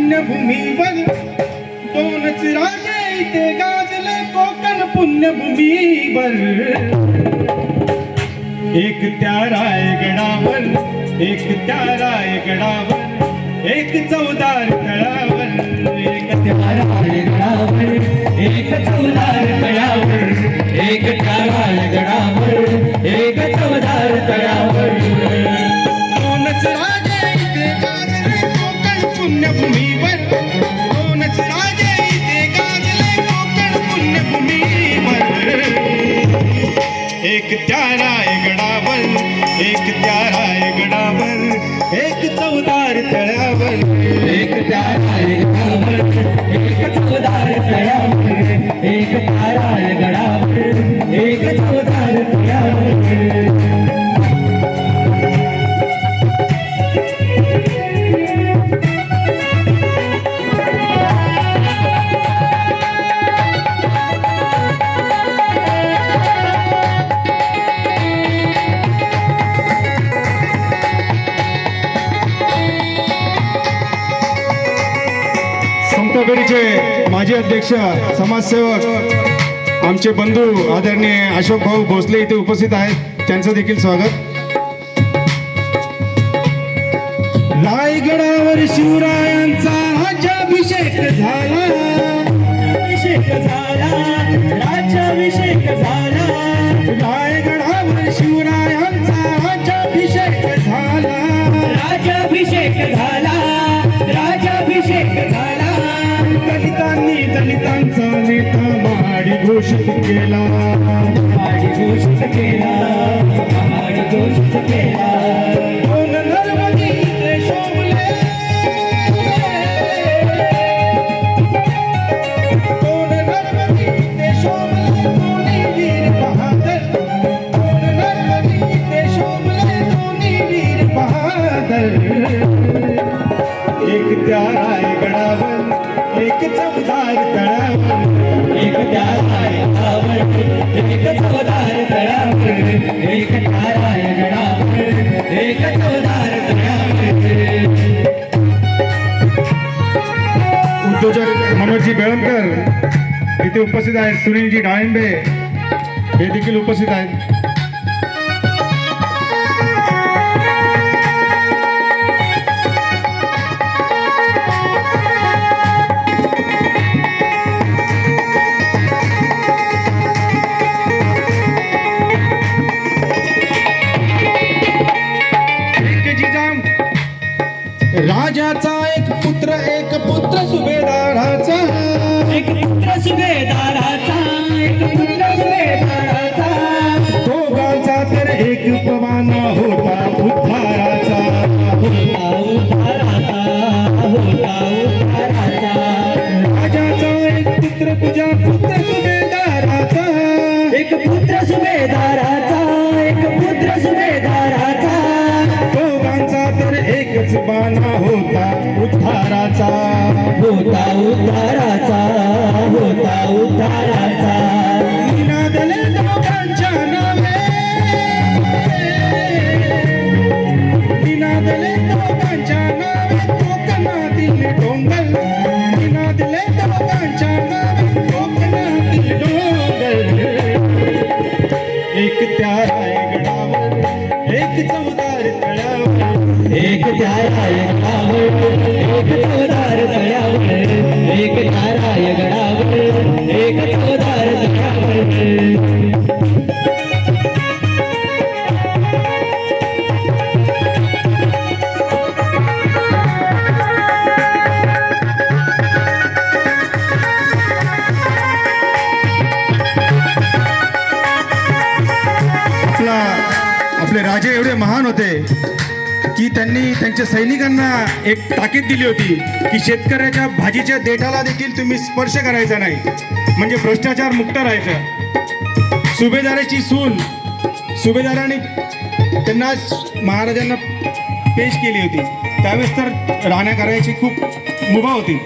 पुण्यभूमीवर दोनच राजे इथे गाजले कोकण पुण्यभूमीवर. एक त्या रायगडावर, एक त्या रायगडावर, एक चौदार तळावर. एक त्या रायगडावर, एक चौदार तळावर, एक त्या रायगडावर, एक चौदार तळावर. दोनच राजे इथे गाजले कोकण पुण्यभूमीवर. दोनच राजे इथे गाजले कोकण पुण्यभूमीवर. एक त्या रायगडावर, एक त्या रायगडावर, एक चौदार तळावर. एक त्या रायगडावर, एक चौदार तळावर, एक त्या रायगडावर, एक चौदार तळावर. संतपेढीचे माजी अध्यक्ष समाजसेवक आमचे बंधू आदरणीय अशोक भाऊ भोसले इथे उपस्थित आहेत, त्यांचं देखील स्वागत. रायगडावर शिवरायांचा राज्याभिषेक झाला, अभिषेक झाला, राज्याभिषेक झाला. रायगडावर शिवरायांचा राज्याभिषेक झाला, राज्याभिषेक झाला, राज्याभिषेक झाला. दलितांनी दलितांचा नेता महाडी घोषित केला, महाडी घोषित केला, महाडी घोषित केला. दोन नर्मदी ते शोभले, दोन नर्मदी ते शोभले दोन्ही वीर बहादर. दोन नर्मदी ते शोभले दोन्ही वीर बहादर. एक त्या रायगडावर, एक चौदार तळावर. एक त्या रायगडावर, एक चौदार तळावर, एक त्या रायगडावर, एक चौदार तळावर. उद्योजक मनोजजी बेळंकर इथे उपस्थित आहेत. सुनीलजी डाळिंबे हे देखील उपस्थित आहेत. राजाचा एक पुत्र सुभेदाराचा, एक पुत्र सुभेदाराचा, एक पुत्र सुभेदाराचा. दोघांचा तर एक पवाना होता उद्धाराचा, होता उद्धाराचा, होता उद्धाराचा. राजाचा एक पुत्र तुझ्या पुत्र सुभेदाराचा, एक पुत्र सुभेदाराचा, एक पुत्र सुभेदाराचा. दोघांचा तर एकच बाणा होता उद्धाराचा, होता उद्धाराचा, होता उद्धाराचा. निनादले दोघांच्या नावे, निनादले दोघांच्या नावे कोकणातील डोंगर. निनादले दोघांच्या नावे कोकणातील डोंगर. एक त्या रायगडावर, एक चौदार तळावर. एक त्या रायगडावर, एक चौदार तळावर, एक त्या रायगडावर, एक चौदार तळावर. आपले राजे एवढे महान होते की त्यांनी त्यांच्या सैनिकांना एक ताकीद दिली होती की शेतकऱ्याच्या भाजीच्या देठाला देखील तुम्ही स्पर्श करायचा नाही, म्हणजे भ्रष्टाचार मुक्त राहायचं. सुभेदाराची सून सुभेदाराने त्यांना महाराजांना पेश केली होती. त्यावेळेस तर राण्या करायची खूप मुभा होती.